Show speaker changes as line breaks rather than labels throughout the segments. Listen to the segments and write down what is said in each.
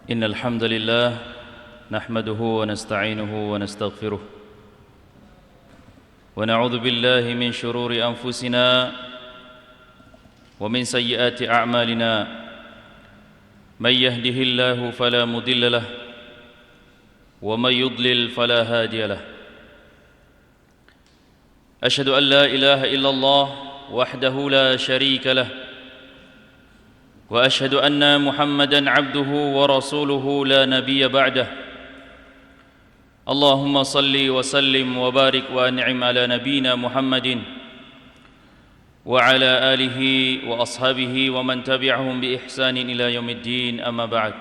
إن الحمد لله نحمده ونستعينه ونستغفره ونعوذ بالله من شرور أنفسنا ومن سيئات أعمالنا من يهده الله فلا مضل له ومن يضلل فلا هادي له أشهد أن لا إله إلا الله وحده لا شريك له وأشهد أن محمدًا عبده ورسوله لا نبي بعده اللهم صل وسلم وبارك وأنعم على نبينا محمد وعلى آله وأصحابه ومن تبعهم بإحسان إلى يوم الدين أما بعد.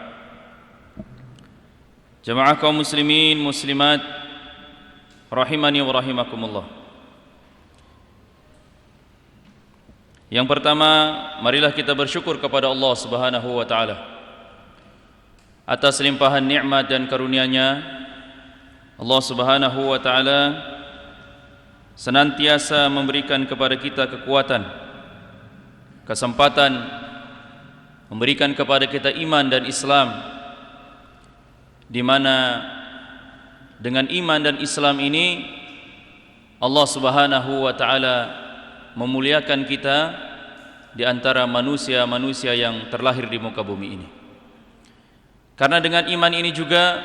Jamaah kaum muslimin muslimat rahimani wa rahimakumullah. Yang pertama, marilah kita bersyukur kepada Allah Subhanahu wa taala atas limpahan nikmat dan karunia-Nya. Allah Subhanahu wa taala senantiasa memberikan kepada kita kekuatan, kesempatan, memberikan kepada kita iman dan Islam, di mana dengan iman dan Islam ini Allah Subhanahu wa taala memuliakan kita di antara manusia-manusia yang terlahir di muka bumi ini. Karena dengan iman ini juga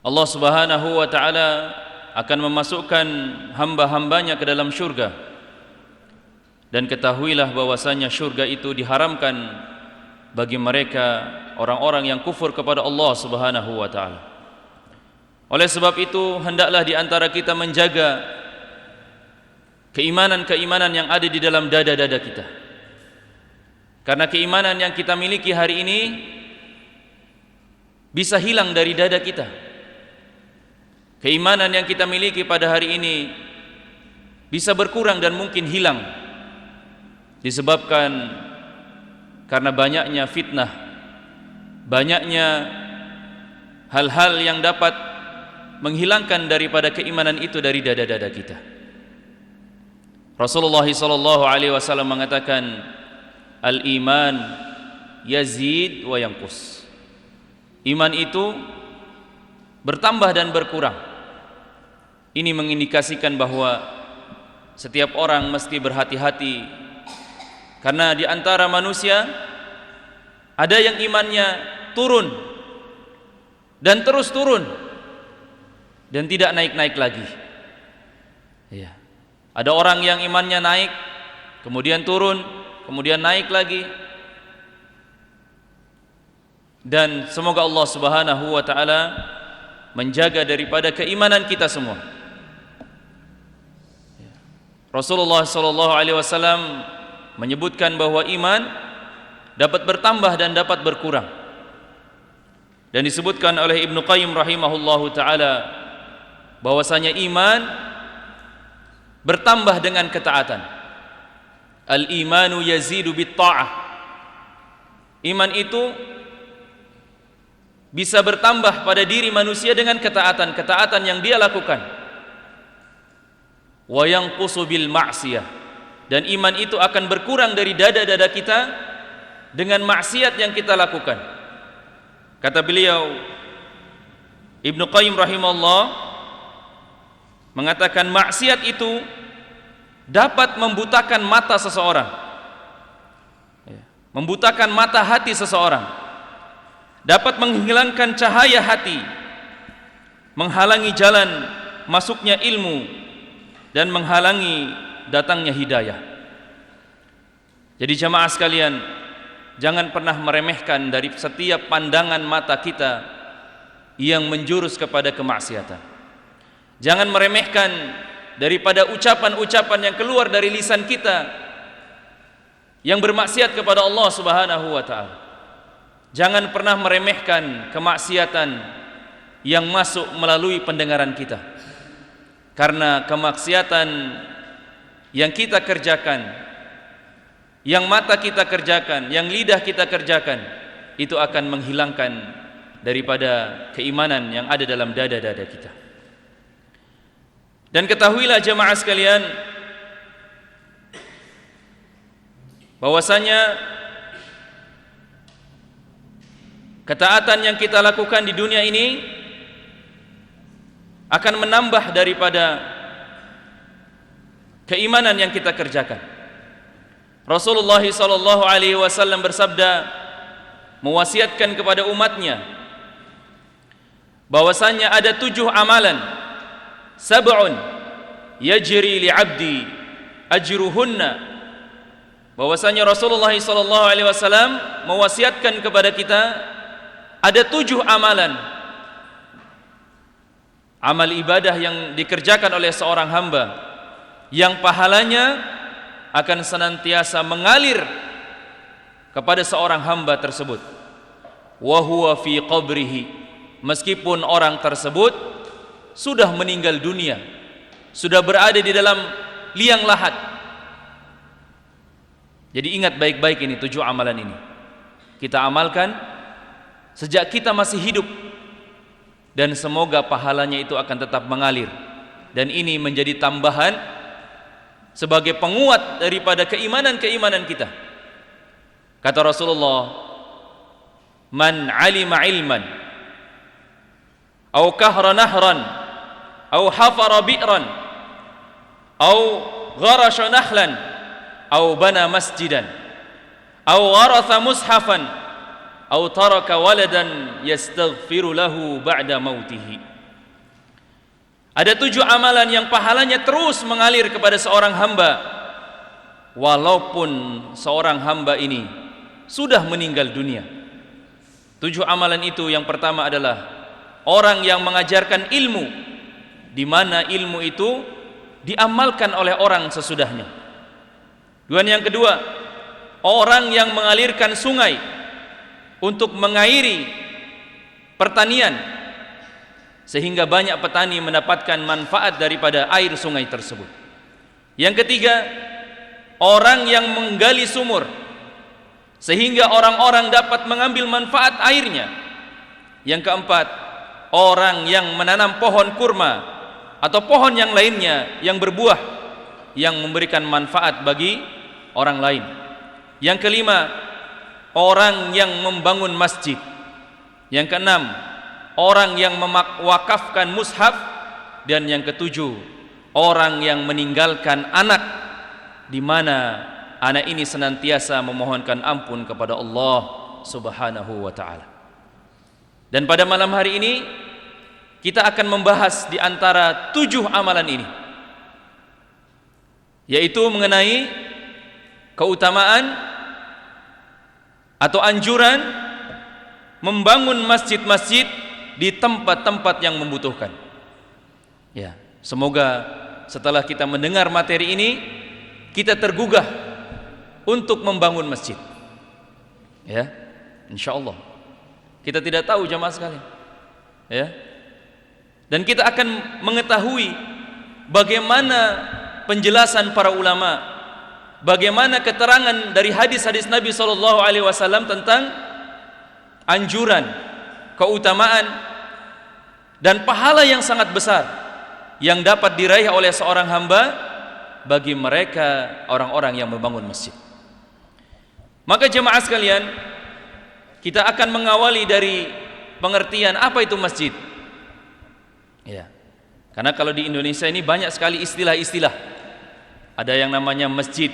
Allah Subhanahu wa taala akan memasukkan hamba-hambanya ke dalam syurga. Dan ketahuilah bahwasanya syurga itu diharamkan bagi mereka orang-orang yang kufur kepada Allah Subhanahu wa taala. Oleh sebab itu, hendaklah di antara kita menjaga keimanan-keimanan yang ada di dalam dada-dada kita. Karena keimanan yang kita miliki hari ini bisa hilang dari dada kita. Keimanan yang kita miliki pada hari ini bisa berkurang dan mungkin hilang disebabkan karena banyaknya fitnah, banyaknya hal-hal yang dapat menghilangkan daripada keimanan itu dari dada-dada kita. Rasulullah sallallahu alaihi wasallam mengatakan, al-iman yazid wa yanqus. Iman itu bertambah dan berkurang. Ini mengindikasikan bahwa setiap orang mesti berhati-hati, karena di antara manusia ada yang imannya turun dan terus turun dan tidak naik-naik lagi. Ya. Ada orang yang imannya naik, kemudian turun, kemudian naik lagi. Dan semoga Allah Subhanahu wa taala menjaga daripada keimanan kita semua. Rasulullah sallallahu alaihi wasallam menyebutkan bahwa iman dapat bertambah dan dapat berkurang. Dan disebutkan oleh Ibnu Qayyim rahimahullahu taala bahwasanya iman bertambah dengan ketaatan. Al-imanu yazidu bit-ta'ah. Iman itu bisa bertambah pada diri manusia dengan ketaatan yang dia lakukan. Wa yanqusu bil ma'siyah. Dan iman itu akan berkurang dari dada-dada kita dengan maksiat yang kita lakukan. Kata beliau Ibnu Qayyim rahimahullah mengatakan maksiat itu dapat membutakan mata seseorang, membutakan mata hati seseorang, dapat menghilangkan cahaya hati, menghalangi jalan masuknya ilmu, dan menghalangi datangnya hidayah. Jadi jamaah sekalian, jangan pernah meremehkan dari setiap pandangan mata kita yang menjurus kepada kemaksiatan. Jangan meremehkan daripada ucapan-ucapan yang keluar dari lisan kita yang bermaksiat kepada Allah Subhanahu wa taala. Jangan pernah meremehkan kemaksiatan yang masuk melalui pendengaran kita. Karena kemaksiatan yang kita kerjakan, yang mata kita kerjakan, yang lidah kita kerjakan, itu akan menghilangkan daripada keimanan yang ada dalam dada-dada kita. Dan ketahuilah jemaah sekalian, bahwasanya ketaatan yang kita lakukan di dunia ini akan menambah daripada keimanan yang kita kerjakan. Rasulullah sallallahu alaihi wasallam bersabda, mewasiatkan kepada umatnya bahwasanya ada 7 amalan, sab'un yajri li'abdi ajruhunna, bahwasanya Rasulullah sallallahu alaihi wasallam mewasiatkan kepada kita ada 7 amalan, amal ibadah yang dikerjakan oleh seorang hamba yang pahalanya akan senantiasa mengalir kepada seorang hamba tersebut, wa huwa fi qabrihi, meskipun orang tersebut sudah meninggal dunia, sudah berada di dalam liang lahat. Jadi ingat baik-baik ini 7 amalan ini, kita amalkan sejak kita masih hidup, dan semoga pahalanya itu akan tetap mengalir, dan ini menjadi tambahan sebagai penguat daripada keimanan-keimanan kita. Kata Rasulullah, man alima ilman au kahra nahran au hafara bi'ran au gharasha nahlan au bana masjidan au waratha mushafan au taraka waladan yastaghfiru lahu ba'da mautihi. Ada 7 amalan yang pahalanya terus mengalir kepada seorang hamba walaupun seorang hamba ini sudah meninggal dunia. 7 amalan itu, yang pertama adalah orang yang mengajarkan ilmu, di mana ilmu itu diamalkan oleh orang sesudahnya. Dan yang kedua, orang yang mengalirkan sungai untuk mengairi pertanian, sehingga banyak petani mendapatkan manfaat daripada air sungai tersebut. Yang ketiga, orang yang menggali sumur sehingga orang-orang dapat mengambil manfaat airnya. Yang keempat, orang yang menanam pohon kurma atau pohon yang lainnya yang berbuah, yang memberikan manfaat bagi orang lain. Yang kelima, orang yang membangun masjid. Yang keenam, orang yang mewakafkan mushaf. Dan yang ketujuh, orang yang meninggalkan anak, di mana anak ini senantiasa memohonkan ampun kepada Allah Subhanahu wa ta'ala. Dan pada malam hari ini kita akan membahas di antara 7 amalan ini, yaitu mengenai keutamaan atau anjuran membangun masjid-masjid di tempat-tempat yang membutuhkan. Ya, semoga setelah kita mendengar materi ini kita tergugah untuk membangun masjid. Ya, insyaallah. Kita tidak tahu jamaah sekalian. Ya. Dan kita akan mengetahui bagaimana penjelasan para ulama, bagaimana keterangan dari hadis-hadis Nabi sallallahu alaihi wasallam tentang anjuran, keutamaan dan pahala yang sangat besar yang dapat diraih oleh seorang hamba bagi mereka orang-orang yang membangun masjid. Maka jemaah sekalian, kita akan mengawali dari pengertian apa itu masjid. Ya. Karena kalau di Indonesia ini banyak sekali istilah-istilah. Ada yang namanya masjid,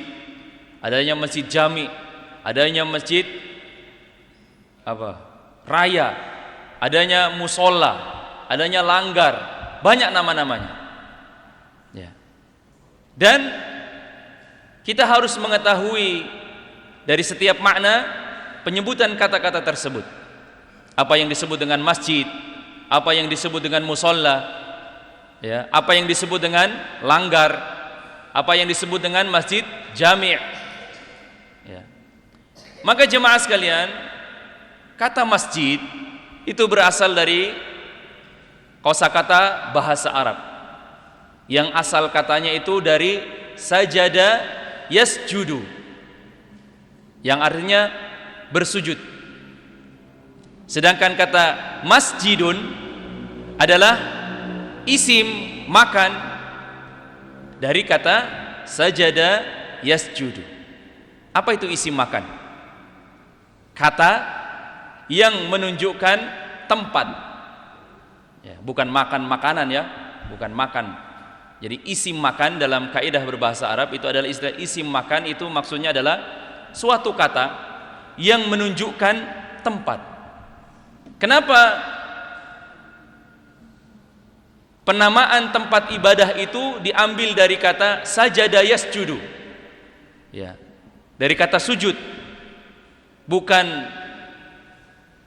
adanya masjid jami, adanya masjid raya, adanya musola, adanya langgar, banyak nama-namanya. Ya. Dan kita harus mengetahui dari setiap makna penyebutan kata-kata tersebut. Apa yang disebut dengan masjid, apa yang disebut dengan musola, ya, apa yang disebut dengan langgar, apa yang disebut dengan masjid jami'. Ya. Maka jemaah sekalian, kata masjid itu berasal dari kosakata bahasa Arab, yang asal katanya itu dari sajada yasjudu, yang artinya bersujud. Sedangkan kata masjidun adalah isim makan dari kata sajada yasjudu. Apa itu isim makan? Kata yang menunjukkan tempat. Ya, bukan makan makanan ya, bukan makan. Jadi isim makan dalam kaidah berbahasa Arab itu adalah istilah isim makan, itu maksudnya adalah suatu kata yang menunjukkan tempat. Kenapa penamaan tempat ibadah itu diambil dari kata sajada yasjudu? Ya, dari kata sujud. Bukan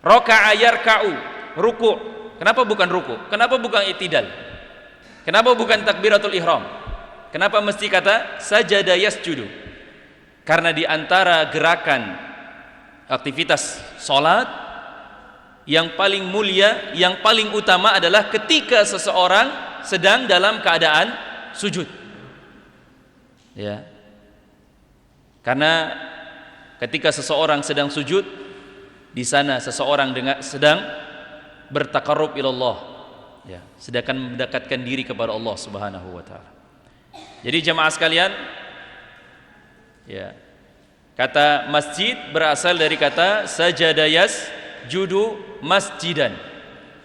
raka'a yarka'u, ruku'. Kenapa bukan ruku'? Kenapa bukan i'tidal? Kenapa bukan takbiratul ihram? Kenapa mesti kata sajada yasjudu? Karena di antara gerakan aktivitas salat yang paling mulia, yang paling utama adalah ketika seseorang sedang dalam keadaan sujud. Ya. Karena ketika seseorang sedang sujud, di sana seseorang sedang bertaqarrub ilallah, ya, sedangkan mendekatkan diri kepada Allah Subhanahu wa taala. Jadi jemaah sekalian, ya, kata masjid berasal dari kata sajada yasjudu masjidan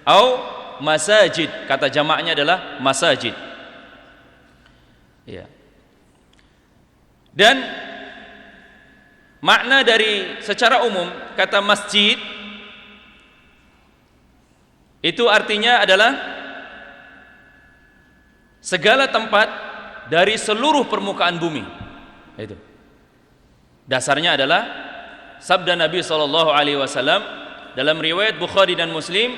atau masajid, kata jamaknya adalah masajid. Ya. Dan makna dari secara umum kata masjid itu artinya adalah segala tempat dari seluruh permukaan bumi. Itu. Dasarnya adalah sabda Nabi SAW dalam riwayat Bukhari dan Muslim.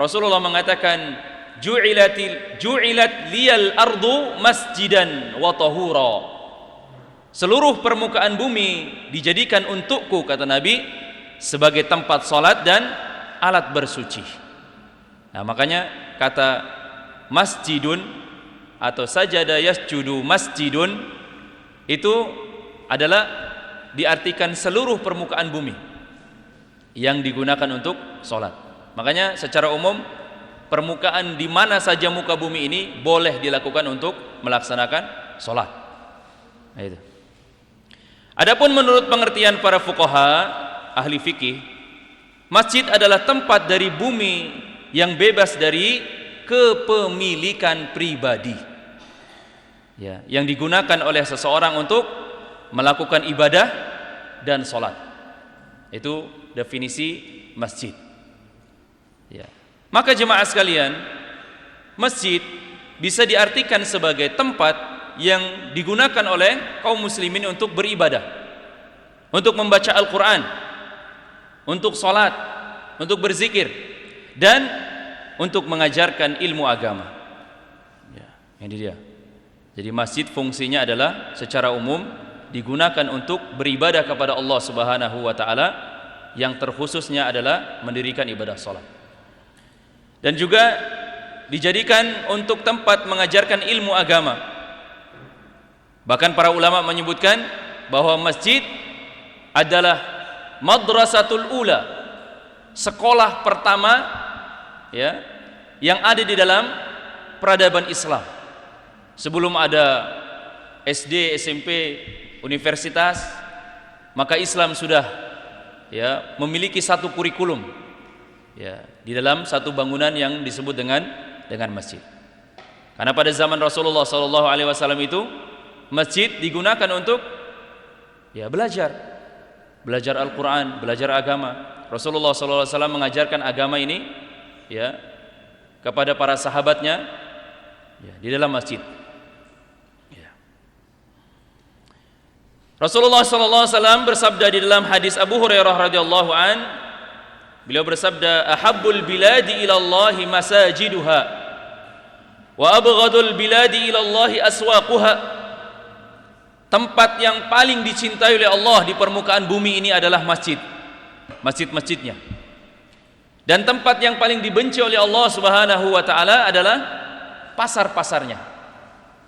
Rasulullah mengatakan, ju'ilat liyal ardu masjidan wa tahura. Seluruh permukaan bumi dijadikan untukku, kata Nabi, sebagai tempat salat dan alat bersuci. Nah, makanya kata masjidun atau sajada yasjudu masjidun itu adalah diartikan seluruh permukaan bumi yang digunakan untuk sholat. Makanya secara umum permukaan di mana saja muka bumi ini boleh dilakukan untuk melaksanakan sholat. Nah, itu. Adapun menurut pengertian para fuqaha ahli fikih, masjid adalah tempat dari bumi yang bebas dari kepemilikan pribadi, ya, yang digunakan oleh seseorang untuk melakukan ibadah dan sholat. Itu definisi masjid. Ya. Maka jemaah sekalian, masjid bisa diartikan sebagai tempat yang digunakan oleh kaum muslimin untuk beribadah, untuk membaca Al-Quran, untuk sholat, untuk berzikir, dan untuk mengajarkan ilmu agama. Ya, ini dia. Jadi masjid fungsinya adalah secara umum digunakan untuk beribadah kepada Allah Subhanahu wa taala, yang terkhususnya adalah mendirikan ibadah salat. Dan juga dijadikan untuk tempat mengajarkan ilmu agama. Bahkan para ulama menyebutkan bahwa masjid adalah madrasatul ula, sekolah pertama, ya, yang ada di dalam peradaban Islam. Sebelum ada SD, SMP, universitas, maka Islam sudah, ya, memiliki satu kurikulum, ya, di dalam satu bangunan yang disebut dengan masjid. Karena pada zaman Rasulullah SAW itu masjid digunakan untuk, ya, belajar Al-Quran, belajar agama. Rasulullah SAW mengajarkan agama ini, ya, kepada para sahabatnya, ya, di dalam masjid. Ya. Rasulullah SAW bersabda di dalam hadis Abu Hurairah radhiyallahu an, beliau bersabda, ahabbul biladi ilallahi masajiduha wa abghadul biladi ilallahi aswaquha. Tempat yang paling dicintai oleh Allah di permukaan bumi ini adalah masjid, masjid-masjidnya. Dan tempat yang paling dibenci oleh Allah Subhanahu wa taala adalah pasar-pasarnya.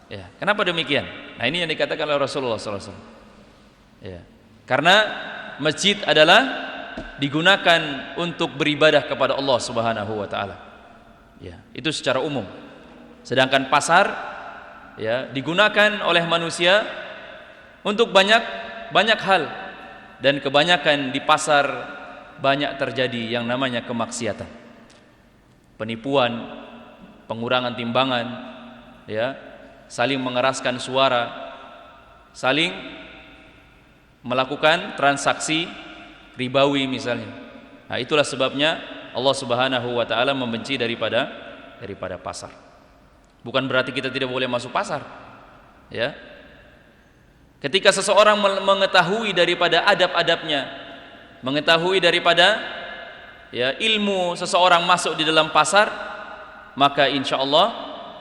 Ya, kenapa demikian? Nah, ini yang dikatakan oleh Rasulullah SAW. Ya, karena masjid adalah digunakan untuk beribadah kepada Allah Subhanahu wa taala. Ya, itu secara umum. Sedangkan pasar, ya, digunakan oleh manusia untuk banyak hal, dan kebanyakan di pasar banyak terjadi yang namanya kemaksiatan, penipuan, pengurangan timbangan, ya, saling mengeraskan suara, saling melakukan transaksi ribawi misalnya. Nah, itulah sebabnya Allah Subhanahu wa taala membenci daripada pasar. Bukan berarti kita tidak boleh masuk pasar, ya. Ketika seseorang mengetahui daripada adab-adabnya, mengetahui daripada ya ilmu seseorang masuk di dalam pasar, maka insya Allah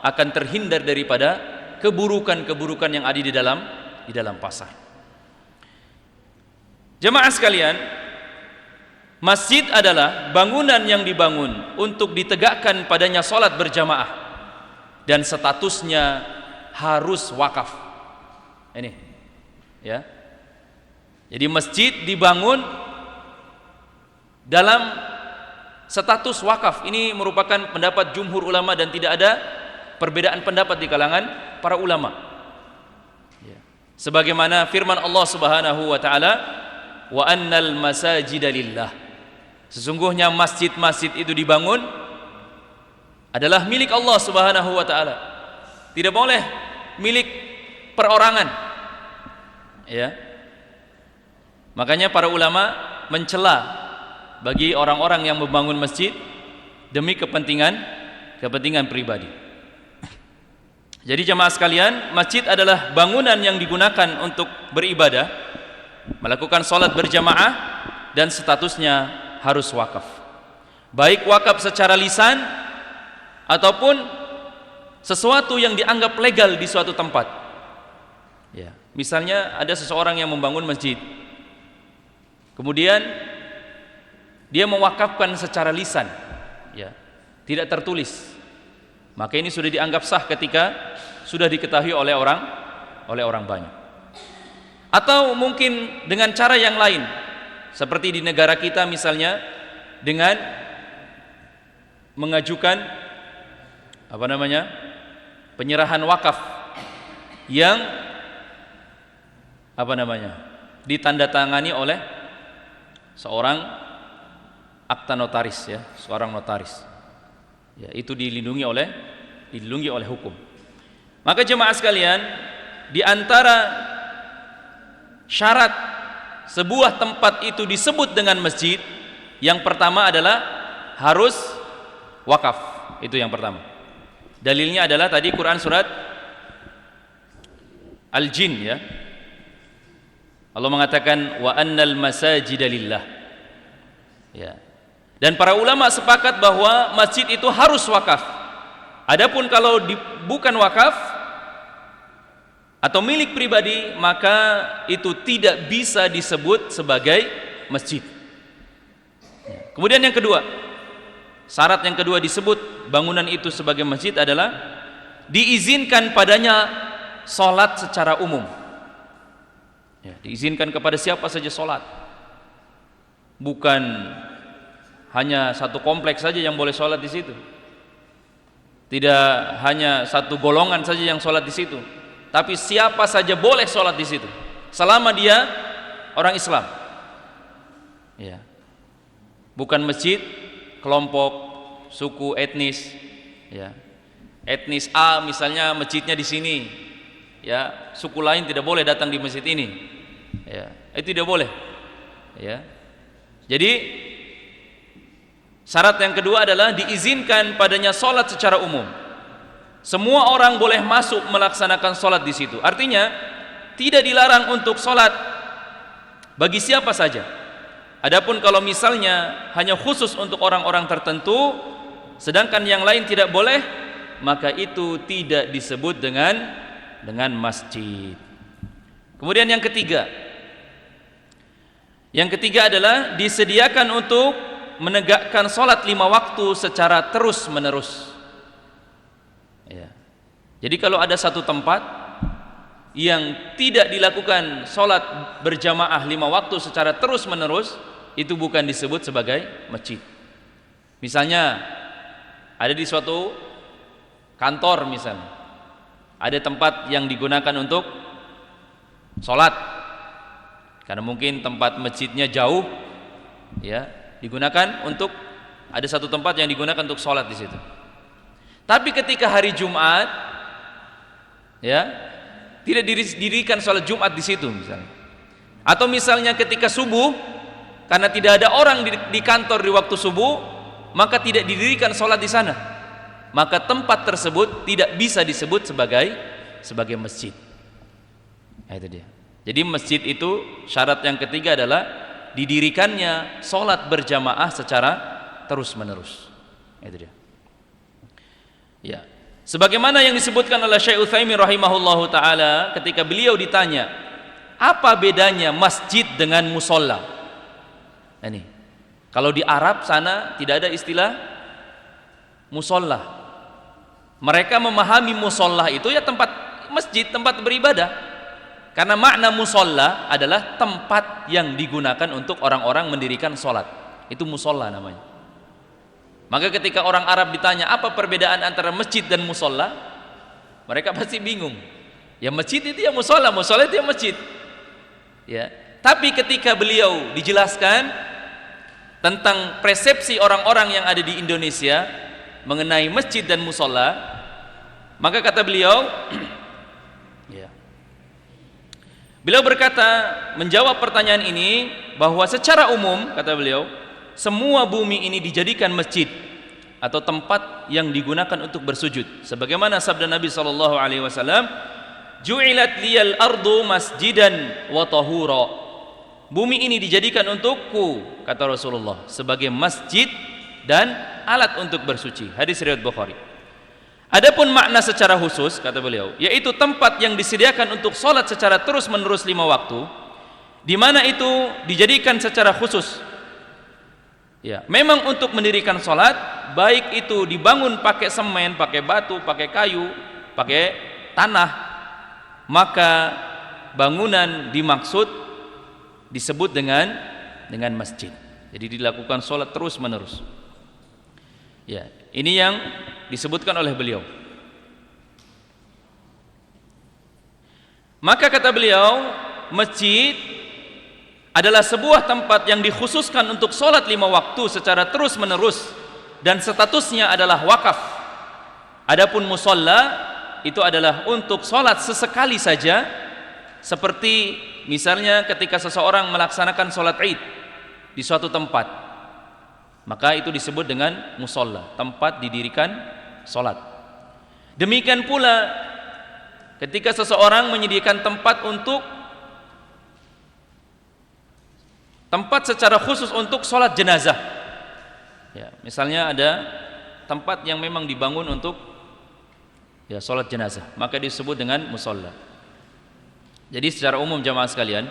akan terhindar daripada keburukan-keburukan yang ada di dalam pasar. Jemaah sekalian, masjid adalah bangunan yang dibangun untuk ditegakkan padanya salat berjamaah dan statusnya harus wakaf. Ini, ya. Jadi masjid dibangun dalam status wakaf. Ini merupakan pendapat jumhur ulama dan tidak ada perbedaan pendapat di kalangan para ulama. Ya. Sebagaimana firman Allah Subhanahu wa taala, wa annal masajida lillah. Sesungguhnya masjid-masjid itu dibangun adalah milik Allah Subhanahu wa taala. Tidak boleh milik perorangan. Ya. Makanya para ulama mencela bagi orang-orang yang membangun masjid demi kepentingan pribadi. Jadi jemaah sekalian, masjid adalah bangunan yang digunakan untuk beribadah, melakukan salat berjamaah, dan statusnya harus wakaf. Baik wakaf secara lisan ataupun sesuatu yang dianggap legal di suatu tempat. Ya, misalnya ada seseorang yang membangun masjid, kemudian dia mewakafkan secara lisan, ya, tidak tertulis, maka ini sudah dianggap sah ketika sudah diketahui oleh orang banyak. Atau mungkin dengan cara yang lain, seperti di negara kita misalnya dengan mengajukan penyerahan wakaf yang ditandatangani oleh seorang akta notaris, ya, seorang notaris. Ya, itu dilindungi oleh hukum. Maka jemaah sekalian, di antara syarat sebuah tempat itu disebut dengan masjid, yang pertama adalah harus wakaf. Itu yang pertama. Dalilnya adalah tadi Quran surat Al-Jin, ya. Allah mengatakan wa annal masajida lillah. Ya. Dan para ulama sepakat bahwa masjid itu harus wakaf. Adapun kalau bukan wakaf atau milik pribadi, maka itu tidak bisa disebut sebagai masjid. Kemudian yang kedua, syarat yang kedua disebut bangunan itu sebagai masjid adalah diizinkan padanya salat secara umum. Ya, diizinkan kepada siapa saja salat. Bukan hanya satu kompleks saja yang boleh sholat di situ. Tidak hanya satu golongan saja yang sholat di situ, tapi siapa saja boleh sholat di situ, selama dia orang Islam. Ya. Bukan masjid kelompok, suku, etnis. Ya. Etnis A misalnya masjidnya di sini, ya, suku lain tidak boleh datang di masjid ini. Ya, itu tidak boleh. Ya. Jadi syarat yang kedua adalah diizinkan padanya sholat secara umum. Semua orang boleh masuk melaksanakan sholat di situ. Artinya tidak dilarang untuk sholat bagi siapa saja. Adapun kalau misalnya hanya khusus untuk orang-orang tertentu, sedangkan yang lain tidak boleh, maka itu tidak disebut dengan masjid. Kemudian yang ketiga adalah disediakan untuk menegakkan sholat 5 waktu secara terus menerus. Ya. Jadi kalau ada satu tempat yang tidak dilakukan sholat berjamaah 5 waktu secara terus menerus, itu bukan disebut sebagai masjid. Misalnya ada di suatu kantor misalnya, ada tempat yang digunakan untuk sholat, karena mungkin tempat masjidnya jauh, ya, digunakan untuk, ada satu tempat yang digunakan untuk sholat di situ. Tapi ketika hari Jumat, ya, tidak didirikan sholat Jumat di situ misalnya. Atau misalnya ketika subuh, karena tidak ada orang di kantor di waktu subuh, maka tidak didirikan sholat di sana. Maka tempat tersebut tidak bisa disebut sebagai masjid. Nah, itu dia. Jadi masjid itu syarat yang ketiga adalah didirikannya sholat berjamaah secara terus menerus. Itu dia. Ya, sebagaimana yang disebutkan oleh Syekh Utsaimin rahimahullahu taala ketika beliau ditanya, apa bedanya masjid dengan musola? Nah, ini, kalau di Arab sana tidak ada istilah musola. Mereka memahami musola itu ya tempat masjid, tempat beribadah. Karena makna musola adalah tempat yang digunakan untuk orang-orang mendirikan sholat. Itu musola namanya. Maka ketika orang Arab ditanya apa perbedaan antara masjid dan musola, mereka pasti bingung. Ya masjid itu ya musola, musola itu ya masjid. Ya. Tapi ketika beliau dijelaskan tentang persepsi orang-orang yang ada di Indonesia mengenai masjid dan musola, maka kata beliau, ya, beliau berkata menjawab pertanyaan ini bahwa secara umum, kata beliau, semua bumi ini dijadikan masjid atau tempat yang digunakan untuk bersujud. Sebagaimana sabda Nabi SAW, "Ju'ilat liyal ardu masjidan wa tahura." Bumi ini dijadikan untukku, kata Rasulullah, sebagai masjid dan alat untuk bersuci. Hadis riwayat Bukhari. Adapun makna secara khusus, kata beliau, yaitu tempat yang disediakan untuk sholat secara terus-menerus 5 waktu, di mana itu dijadikan secara khusus. Ya, memang untuk mendirikan sholat, baik itu dibangun pakai semen, pakai batu, pakai kayu, pakai tanah, maka bangunan dimaksud disebut dengan masjid. Jadi dilakukan sholat terus-menerus. Ya, ini yang disebutkan oleh beliau. Maka kata beliau, masjid adalah sebuah tempat yang dikhususkan untuk sholat 5 waktu secara terus menerus dan statusnya adalah wakaf. Adapun musola itu adalah untuk sholat sesekali saja, seperti misalnya ketika seseorang melaksanakan sholat Id di suatu tempat, maka itu disebut dengan musola, tempat didirikan sholat. Demikian pula ketika seseorang menyediakan tempat secara khusus untuk sholat jenazah, ya, misalnya ada tempat yang memang dibangun untuk ya sholat jenazah, maka disebut dengan musola. Jadi secara umum jamaah sekalian,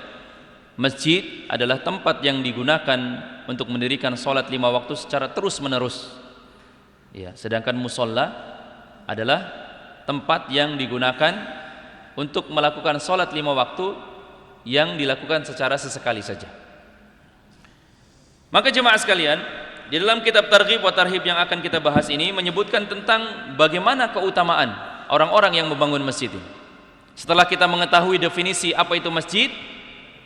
masjid adalah tempat yang digunakan untuk mendirikan sholat 5 waktu secara terus menerus, ya, sedangkan musola adalah tempat yang digunakan untuk melakukan sholat 5 waktu yang dilakukan secara sesekali saja. Maka jemaah sekalian, di dalam kitab Targhib wa Tarhib yang akan kita bahas ini menyebutkan tentang bagaimana keutamaan orang-orang yang membangun masjid ini. Setelah kita mengetahui definisi apa itu masjid,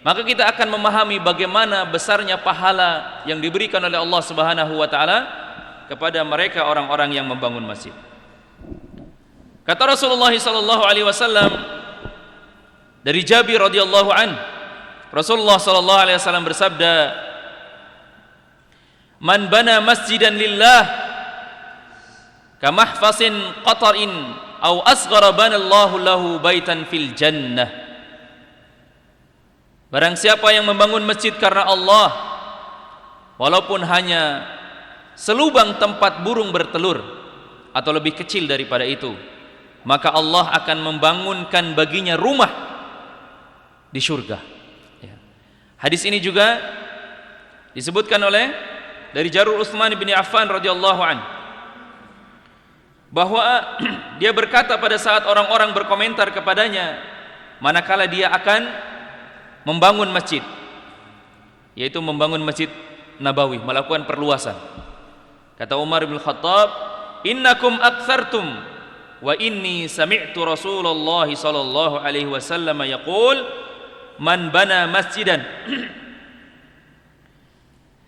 maka kita akan memahami bagaimana besarnya pahala yang diberikan oleh Allah Subhanahu wa taala kepada mereka orang-orang yang membangun masjid. Kata Rasulullah sallallahu alaihi wasallam dari Jabir radhiyallahu an, Rasulullah sallallahu alaihi wasallam bersabda, "Man bana masjidan lillah kamahfasin qatarin aw asghara banallahu lahu baitan fil jannah." Barang siapa yang membangun masjid karena Allah, walaupun hanya selubang tempat burung bertelur atau lebih kecil daripada itu, maka Allah akan membangunkan baginya rumah di surga. Hadis ini juga disebutkan oleh dari Jarur Utsman bin Affan radhiyallahu an, bahwa dia berkata pada saat orang-orang berkomentar kepadanya manakala dia akan membangun masjid, yaitu membangun masjid Nabawi, melakukan perluasan. Kata Umar bin Khattab, "Innakum aktsartum wa inni sami'tu Rasulullah sallallahu alaihi wasallam yaqul man bana masjidan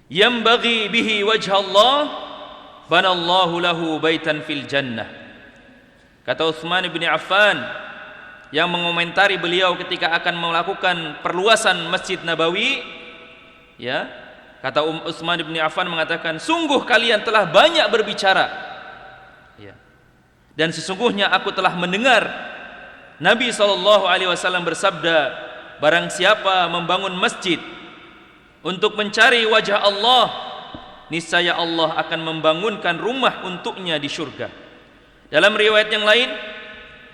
yambaghi bihi wajha Allah, banallahu lahu baitan fil jannah. Kata Utsman bin Affan yang mengomentari beliau ketika akan melakukan perluasan Masjid Nabawi, ya, kata Utsman bin Affan mengatakan, sungguh kalian telah banyak berbicara, ya, dan sesungguhnya aku telah mendengar Nabi SAW bersabda, barang siapa membangun masjid untuk mencari wajah Allah, niscaya Allah akan membangunkan rumah untuknya di surga. Dalam riwayat yang lain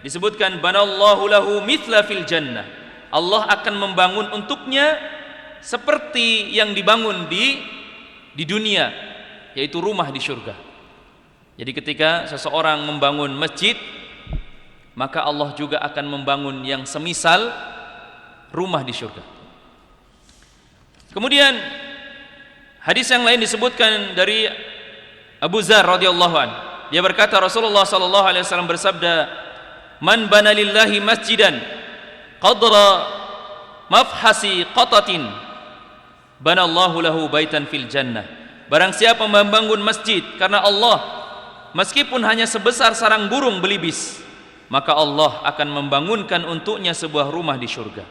disebutkan, banallahu lahu mithla fil jannah, Allah akan membangun untuknya seperti yang dibangun di dunia, yaitu rumah di surga. Jadi ketika seseorang membangun masjid, maka Allah juga akan membangun yang semisal rumah di surga. Kemudian hadis yang lain disebutkan dari Abu Dzar radhiyallahu anhu. Dia berkata, Rasulullah sallallahu alaihi wasallam bersabda, man bana lillahi masjidan qadra mafhasi qatatin banallahu lahu baitan fil jannah. Barang siapa membangun masjid karena Allah, meskipun hanya sebesar sarang burung belibis, maka Allah akan membangunkan untuknya sebuah rumah di surga.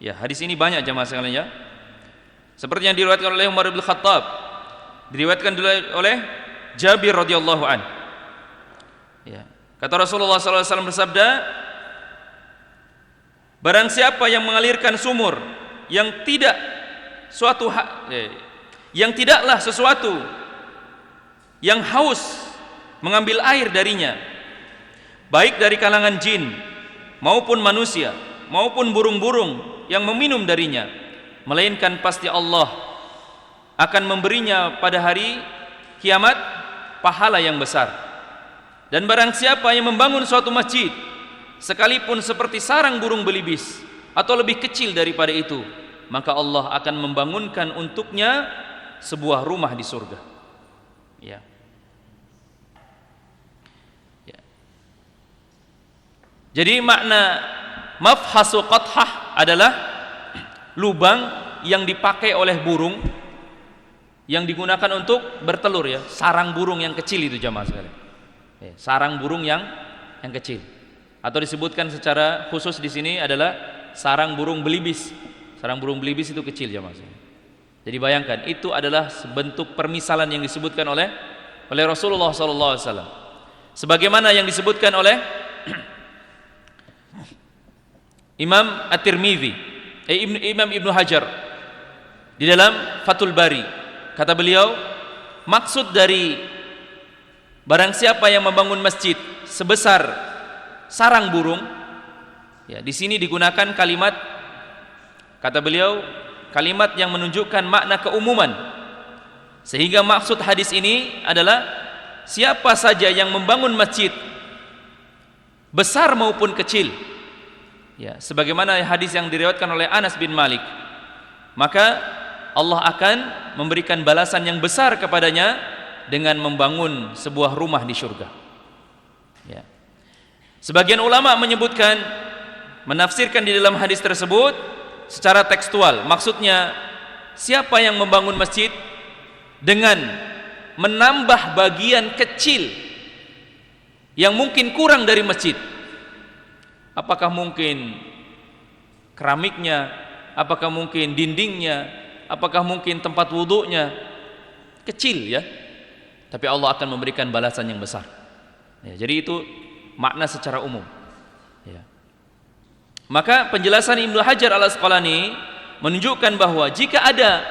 Ya, hadis ini banyak jemaah sekalian, ya. Seperti yang diriwayatkan oleh Umar bin Khattab, diriwayatkan oleh Jabir radhiyallahu an. Ya. Kata Rasulullah SAW bersabda, barang siapa yang mengalirkan sumur yang tidaklah sesuatu yang haus mengambil air darinya, baik dari kalangan jin maupun manusia maupun burung-burung yang meminum darinya, melainkan pasti Allah akan memberinya pada hari kiamat pahala yang besar. Dan barang siapa yang membangun suatu masjid sekalipun seperti sarang burung belibis atau lebih kecil daripada itu, maka Allah akan membangunkan untuknya sebuah rumah di surga. Ya. Ya. Jadi makna mafhasu qathah adalah lubang yang dipakai oleh burung yang digunakan untuk bertelur, ya, sarang burung yang kecil itu jamaah sekalian. Ya, sarang burung yang kecil, atau disebutkan secara khusus di sini adalah sarang burung belibis. Sarang burung belibis itu kecil jamaah sekalian. Jadi bayangkan, itu adalah bentuk permisalan yang disebutkan oleh Rasulullah SAW, sebagaimana yang disebutkan oleh Imam At-Tirmidzi, Imam Ibnu Hajar di dalam Fathul Bari. Kata beliau, maksud dari barang siapa yang membangun masjid sebesar sarang burung, ya, di sini digunakan kalimat, kata beliau, kalimat yang menunjukkan makna keumuman, sehingga maksud hadis ini adalah siapa saja yang membangun masjid besar maupun kecil, ya, sebagaimana hadis yang diriwayatkan oleh Anas bin Malik, maka Allah akan memberikan balasan yang besar kepadanya dengan membangun sebuah rumah di surga. Ya. Sebagian ulama menyebutkan, menafsirkan di dalam hadis tersebut secara tekstual, maksudnya siapa yang membangun masjid dengan menambah bagian kecil yang mungkin kurang dari masjid, apakah mungkin keramiknya, apakah mungkin dindingnya, apakah mungkin tempat wudhunya, kecil, ya, tapi Allah akan memberikan balasan yang besar. Ya, jadi itu makna secara umum. Ya. Maka penjelasan Ibnu Hajar Al-Asqalani menunjukkan bahwa jika ada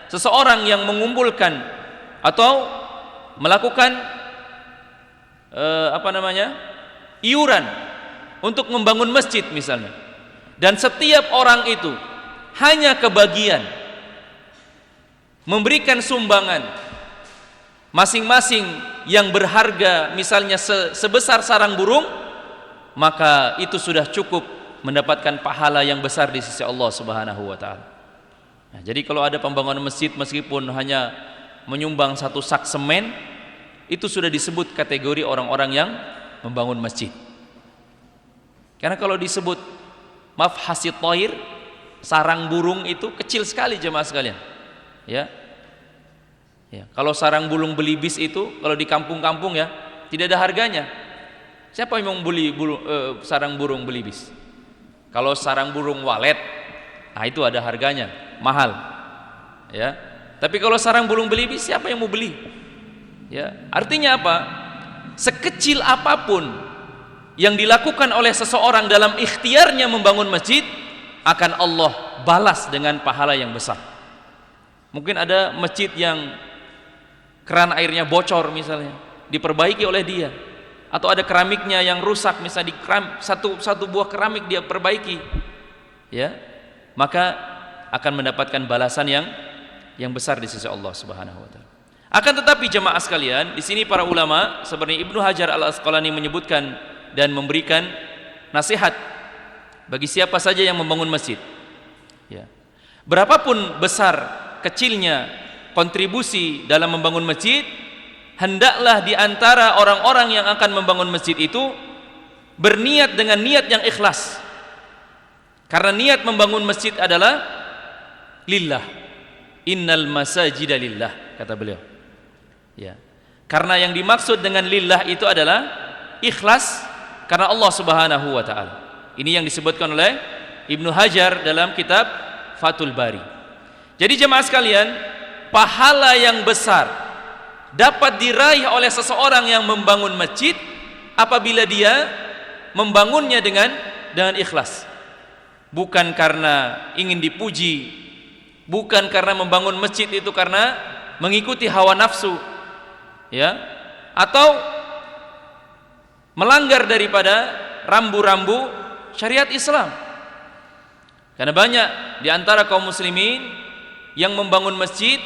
seseorang yang mengumpulkan atau melakukan iuran untuk membangun masjid misalnya, dan setiap orang itu hanya kebagian memberikan sumbangan masing-masing yang berharga misalnya sebesar sarang burung, maka itu sudah cukup mendapatkan pahala yang besar di sisi Allah Subhanahu wa taala. Nah, jadi kalau ada pembangunan masjid meskipun hanya menyumbang satu sak semen, itu sudah disebut kategori orang-orang yang membangun masjid. Karena kalau disebut mafhasit thair, sarang burung itu kecil sekali jemaah sekalian. Ya. Ya, kalau sarang burung belibis itu kalau di kampung-kampung ya tidak ada harganya. Siapa yang mau beli sarang burung belibis? Kalau sarang burung walet, nah itu ada harganya, mahal. Ya. Tapi kalau sarang burung belibis siapa yang mau beli? Ya, artinya apa? Sekecil apapun yang dilakukan oleh seseorang dalam ikhtiarnya membangun masjid akan Allah balas dengan pahala yang besar. Mungkin ada masjid yang keran airnya bocor misalnya, diperbaiki oleh dia, atau ada keramiknya yang rusak misalnya satu buah keramik dia perbaiki, ya, maka akan mendapatkan balasan yang besar di sisi Allah Subhanahu wa taala. Akan tetapi jemaah sekalian, di sini para ulama seperti Ibnu Hajar Al-Asqalani menyebutkan dan memberikan nasihat bagi siapa saja yang membangun masjid. Ya. Berapapun besar kecilnya kontribusi dalam membangun masjid, hendaklah di antara orang-orang yang akan membangun masjid itu berniat dengan niat yang ikhlas. Karena niat membangun masjid adalah lillah. Innal masajida lillah, kata beliau. Ya. Karena yang dimaksud dengan lillah itu adalah ikhlas karena Allah Subhanahu wa taala. Ini yang disebutkan oleh Ibnu Hajar dalam kitab Fathul Bari. Jadi jemaah sekalian, pahala yang besar dapat diraih oleh seseorang yang membangun masjid apabila dia membangunnya dengan ikhlas. Bukan karena ingin dipuji, bukan karena membangun masjid itu karena mengikuti hawa nafsu, ya, atau melanggar daripada rambu-rambu syariat Islam. Karena banyak di antara kaum muslimin yang membangun masjid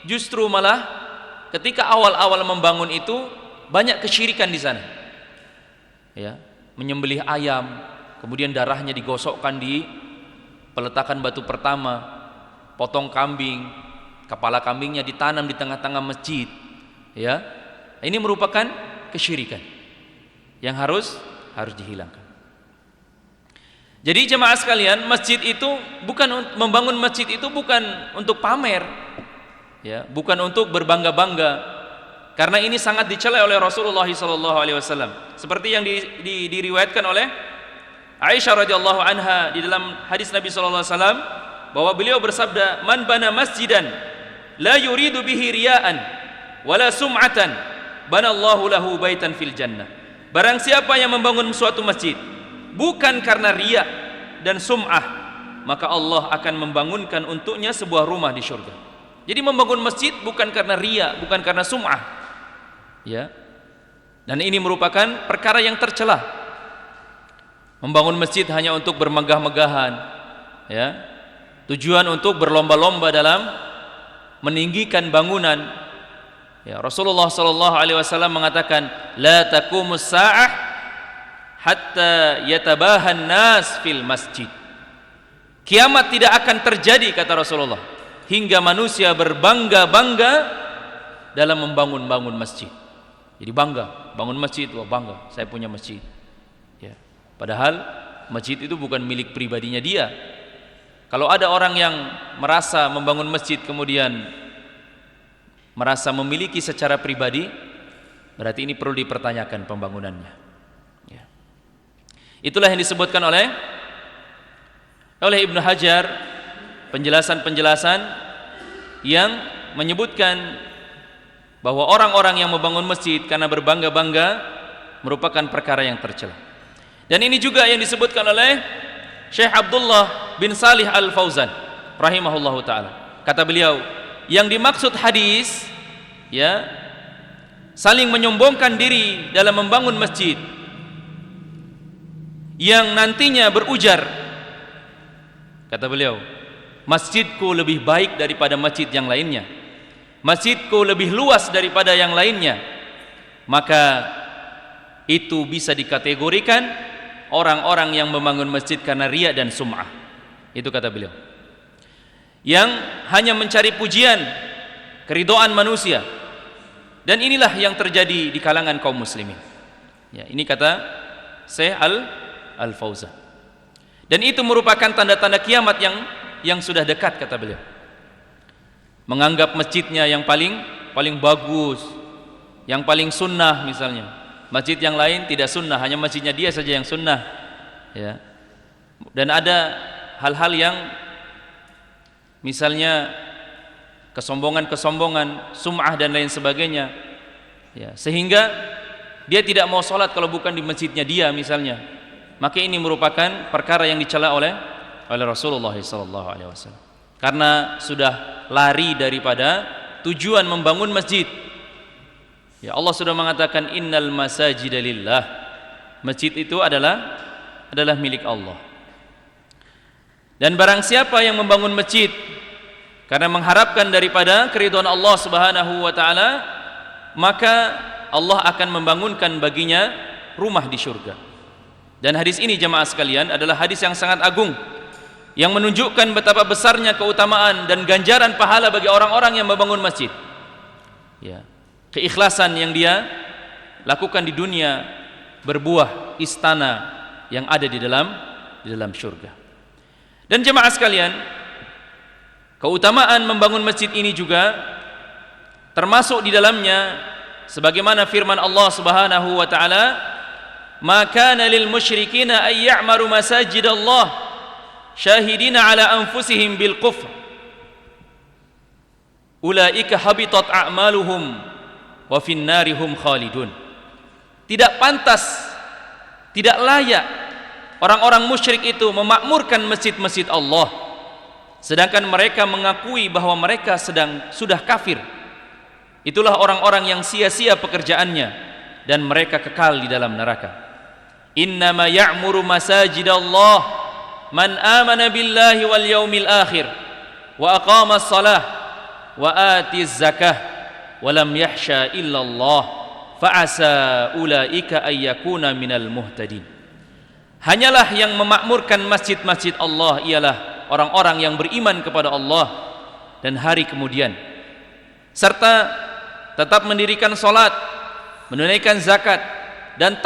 justru malah ketika awal-awal membangun itu banyak kesyirikan di sana. Ya, menyembelih ayam, kemudian darahnya digosokkan di peletakan batu pertama, potong kambing, kepala kambingnya ditanam di tengah-tengah masjid. Ya, ini merupakan kesyirikan yang harus dihilangkan. Jadi jemaah sekalian, masjid itu membangun masjid itu bukan untuk pamer, ya, bukan untuk berbangga-bangga. Karena ini sangat dicela oleh Rasulullah SAW. Seperti yang diriwayatkan oleh Aisyah radhiyallahu anha di dalam hadis Nabi SAW, bahwa beliau bersabda, "Man bana masjidan la yuridu bihi riya'an wala sum'atan, banallahu lahu baitan fil jannah." Barang siapa yang membangun suatu masjid bukan karena riya dan sum'ah, maka Allah akan membangunkan untuknya sebuah rumah di surga. Jadi membangun masjid bukan karena riya, bukan karena sum'ah, ya. Dan ini merupakan perkara yang tercela. Membangun masjid hanya untuk bermegah-megahan, ya. Tujuan untuk berlomba-lomba dalam meninggikan bangunan. Ya, Rasulullah SAW mengatakan, "La taqumus sa'ah hatta yatabahan nas fil masjid." Kiamat tidak akan terjadi, kata Rasulullah, hingga manusia berbangga-bangga dalam membangun masjid. Jadi bangga, bangun masjid, wah bangga, saya punya masjid. Ya. Padahal masjid itu bukan milik pribadinya dia. Kalau ada orang yang merasa membangun masjid kemudian merasa memiliki secara pribadi, berarti ini perlu dipertanyakan pembangunannya. Ya. Itulah yang disebutkan oleh Ibnu Hajar, penjelasan-penjelasan yang menyebutkan bahwa orang-orang yang membangun masjid karena berbangga-bangga merupakan perkara yang tercela. Dan ini juga yang disebutkan oleh Syekh Abdullah bin Salih Al-Fauzan rahimahullahu taala. Kata beliau, yang dimaksud hadis, ya, saling menyombongkan diri dalam membangun masjid yang nantinya berujar, kata beliau, masjidku lebih baik daripada masjid yang lainnya, masjidku lebih luas daripada yang lainnya, maka itu bisa dikategorikan orang-orang yang membangun masjid karena riya dan sum'ah. Itu kata beliau, yang hanya mencari pujian, keridhaan manusia. Dan inilah yang terjadi di kalangan kaum muslimin. Ya, ini kata Syekh Al-Fauzan. Dan itu merupakan tanda-tanda kiamat yang sudah dekat, kata beliau. Menganggap masjidnya yang paling paling bagus, yang paling sunnah misalnya. Masjid yang lain tidak sunnah, hanya masjidnya dia saja yang sunnah, ya. Dan ada hal-hal yang misalnya kesombongan, sum'ah dan lain sebagainya, ya, sehingga dia tidak mau sholat kalau bukan di masjidnya dia misalnya. Maka ini merupakan perkara yang dicela oleh Rasulullah SAW, karena sudah lari daripada tujuan membangun masjid. Ya, Allah sudah mengatakan innal masajida lillah. Masjid itu adalah milik Allah. Dan barang siapa yang membangun masjid karena mengharapkan daripada keridhaan Allah Subhanahu wa taala, maka Allah akan membangunkan baginya rumah di surga. Dan hadis ini jemaah sekalian adalah hadis yang sangat agung, yang menunjukkan betapa besarnya keutamaan dan ganjaran pahala bagi orang-orang yang membangun masjid. Ya. Keikhlasan yang dia lakukan di dunia berbuah istana yang ada di dalam surga. Dan jemaah sekalian, keutamaan membangun masjid ini juga termasuk di dalamnya sebagaimana firman Allah Subhanahu wa taala, "Ma kana lil musyrikina ay ya'maru masajidallah syahidina ala anfusihim bil kufr. Ulaika habitat a'maluhum wa finnari hum khalidun." Tidak pantas, tidak layak orang-orang musyrik itu memakmurkan masjid-masjid Allah sedangkan mereka mengakui bahwa mereka sudah kafir. Itulah orang-orang yang sia-sia pekerjaannya dan mereka kekal di dalam neraka. Innama ya'muru masajidallah man amana billahi wal yaumil akhir wa aqama as-salah wa atiz zakah walam yahsha illallah fa'asa ulaika ayyakuna minal muhtadin. Hanyalah yang memakmurkan masjid-masjid Allah ialah orang-orang yang beriman kepada Allah dan hari kemudian, serta tetap mendirikan salat, menunaikan zakat dan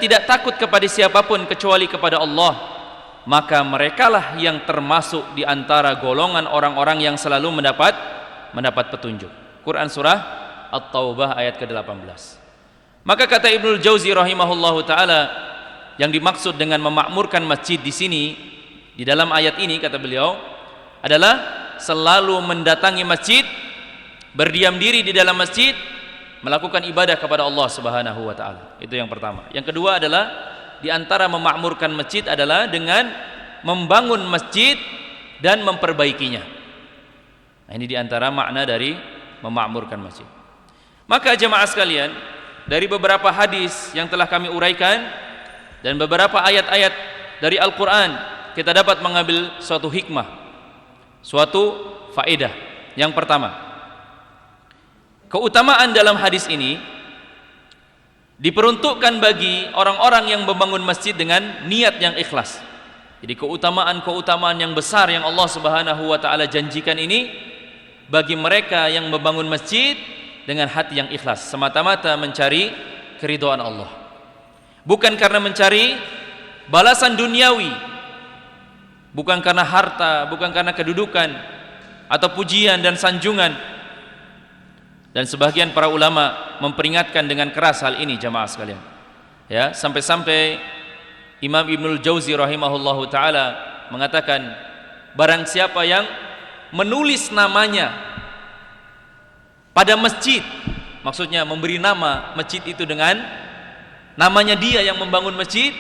tidak takut kepada siapapun kecuali kepada Allah. Maka merekalah yang termasuk di antara golongan orang-orang yang selalu mendapat petunjuk. Quran surah At-Taubah ayat ke-18. Maka kata Ibnul Jauzi rahimahullahu taala, yang dimaksud dengan memakmurkan masjid di sini di dalam ayat ini kata beliau adalah selalu mendatangi masjid, berdiam diri di dalam masjid, melakukan ibadah kepada Allah Subhanahu wa taala. Itu yang pertama. Yang kedua adalah di antara memakmurkan masjid adalah dengan membangun masjid dan memperbaikinya. Nah, ini di antara makna dari memakmurkan masjid. Maka jemaah sekalian, dari beberapa hadis yang telah kami uraikan dan beberapa ayat-ayat dari Al-Quran, kita dapat mengambil suatu hikmah, suatu faedah. Yang pertama, keutamaan dalam hadis ini diperuntukkan bagi orang-orang yang membangun masjid dengan niat yang ikhlas. Jadi keutamaan-keutamaan yang besar yang Allah Subhanahu wa taala janjikan ini bagi mereka yang membangun masjid dengan hati yang ikhlas, semata-mata mencari keridhaan Allah, bukan karena mencari balasan duniawi, bukan karena harta, bukan karena kedudukan atau pujian dan sanjungan. Dan sebagian para ulama memperingatkan dengan keras hal ini jamaah sekalian, ya, sampai-sampai Imam Ibnul Jauzi rahimahullahu taala mengatakan, barang siapa yang menulis namanya pada masjid, maksudnya memberi nama masjid itu dengan namanya dia yang membangun masjid,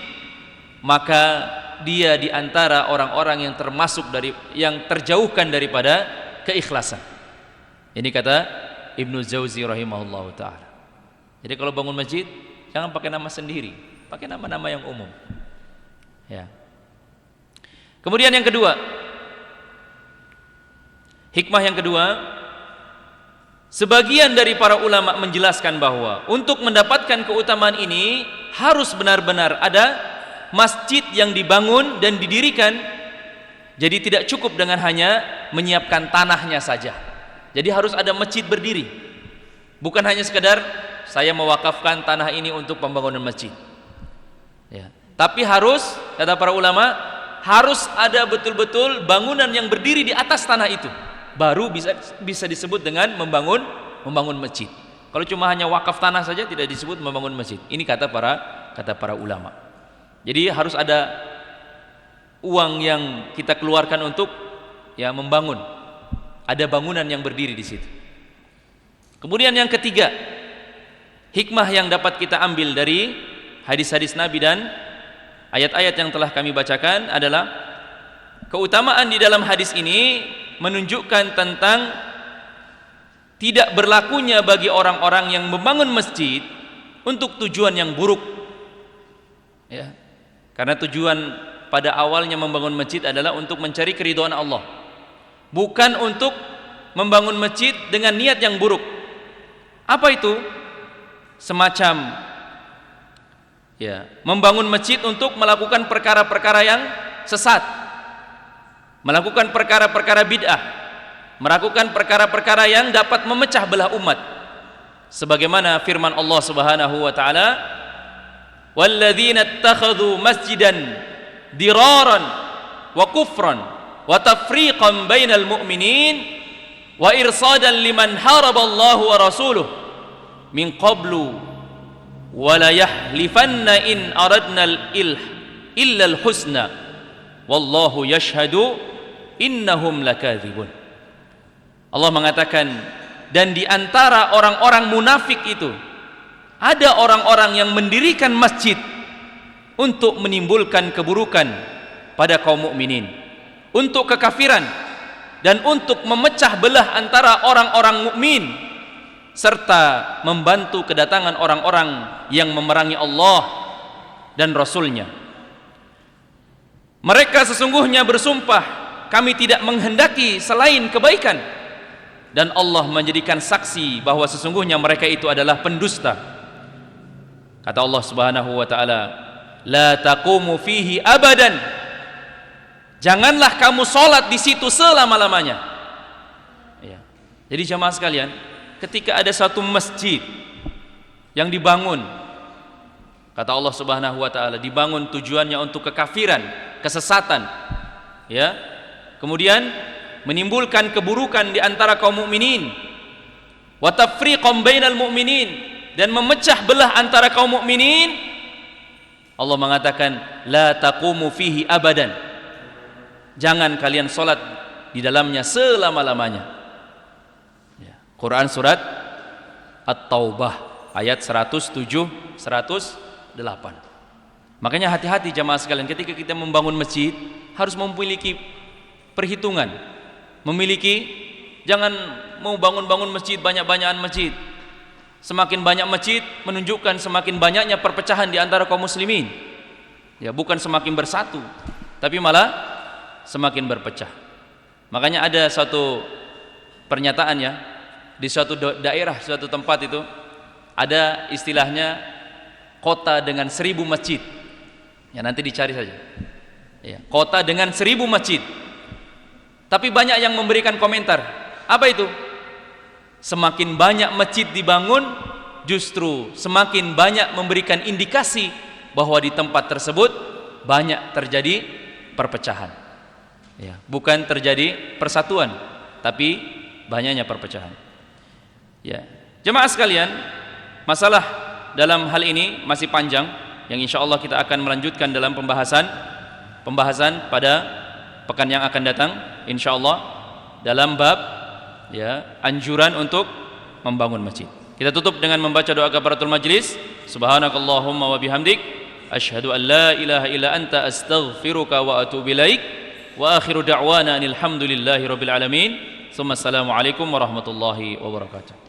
maka dia di antara orang-orang yang termasuk yang terjauhkan daripada keikhlasan. Ini kata Ibnu Jauzi rahimahullahu taala. Jadi kalau bangun masjid jangan pakai nama sendiri, pakai nama-nama yang umum. Ya. Kemudian yang kedua, hikmah yang kedua, sebagian dari para ulama menjelaskan bahwa untuk mendapatkan keutamaan ini harus benar-benar ada masjid yang dibangun dan didirikan. Jadi tidak cukup dengan hanya menyiapkan tanahnya saja. Jadi harus ada masjid berdiri. Bukan hanya sekedar saya mewakafkan tanah ini untuk pembangunan masjid. Ya. Tapi harus, kata para ulama, harus ada betul-betul bangunan yang berdiri di atas tanah itu. baru bisa disebut dengan membangun masjid. Kalau cuma hanya wakaf tanah saja tidak disebut membangun masjid. Ini kata para ulama. Jadi harus ada uang yang kita keluarkan untuk membangun. Ada bangunan yang berdiri di situ. Kemudian yang ketiga, hikmah yang dapat kita ambil dari hadis-hadis Nabi dan ayat-ayat yang telah kami bacakan adalah keutamaan di dalam hadis ini menunjukkan tentang tidak berlakunya bagi orang-orang yang membangun masjid untuk tujuan yang buruk. Ya. Karena tujuan pada awalnya membangun masjid adalah untuk mencari keridhaan Allah. Bukan untuk membangun masjid dengan niat yang buruk. Apa itu? Semacam membangun masjid untuk melakukan perkara-perkara yang sesat, melakukan perkara-perkara bid'ah, melakukan perkara-perkara yang dapat memecah belah umat. Sebagaimana firman Allah Subhanahu wa taala, "Walladzina ittakhadhu masjidan diraran wa kufran wa tafriqan bainal mu'minin wa irsadan liman haraballahu wa rasuluhu min qablu wa la yahlifanna in aradna illa al-husna wallahu yashhadu innahum lakadzibun." Allah mengatakan, dan di antara orang-orang munafik itu ada orang-orang yang mendirikan masjid untuk menimbulkan keburukan pada kaum mukminin, untuk kekafiran, dan untuk memecah belah antara orang-orang mukmin, serta membantu kedatangan orang-orang yang memerangi Allah dan Rasul-Nya. Mereka sesungguhnya bersumpah, kami tidak menghendaki selain kebaikan, dan Allah menjadikan saksi bahwa sesungguhnya mereka itu adalah pendusta. Kata Allah Subhanahu wa taala, la taqumu fihi abadan, janganlah kamu sholat di situ selama-lamanya. Jadi jamaah sekalian, ketika ada satu masjid yang dibangun, kata Allah Subhanahu wa taala, dibangun tujuannya untuk kekafiran, kesesatan, kemudian menimbulkan keburukan di antara kaum mukminin, wa tafriqan bainal mu'minin, dan memecah belah antara kaum mukminin, Allah mengatakan la taqumu fihi abadan, jangan kalian sholat di dalamnya selama-lamanya. Quran surat At-Taubah ayat 107 108. Makanya hati-hati jamaah sekalian, ketika kita membangun masjid harus memiliki perhitungan, jangan mau bangun-bangun masjid banyak-banyakan masjid. Semakin banyak masjid menunjukkan semakin banyaknya perpecahan di antara kaum muslimin. Bukan semakin bersatu, tapi malah semakin berpecah. Makanya ada suatu pernyataan di suatu daerah, suatu tempat itu ada istilahnya kota dengan 1000 masjid. Nanti dicari saja. Kota dengan 1000 masjid. Tapi banyak yang memberikan komentar. Apa itu? Semakin banyak masjid dibangun, justru semakin banyak memberikan indikasi bahwa di tempat tersebut banyak terjadi perpecahan. Bukan terjadi persatuan, tapi banyaknya perpecahan. Jemaah sekalian, masalah dalam hal ini masih panjang, yang insya Allah kita akan melanjutkan dalam pembahasan pada pekan yang akan datang, insya Allah, dalam bab anjuran untuk membangun masjid. Kita tutup dengan membaca doa kafaratul majlis. Subhanakallahumma wa bihamdik, asyhadu an la ilaha illa anta, astaghfiruka wa atubu ilaik, wa akhiru da'wana alhamdulillahi rabbil alamin. Assalamualaikum warahmatullahi wabarakatuh.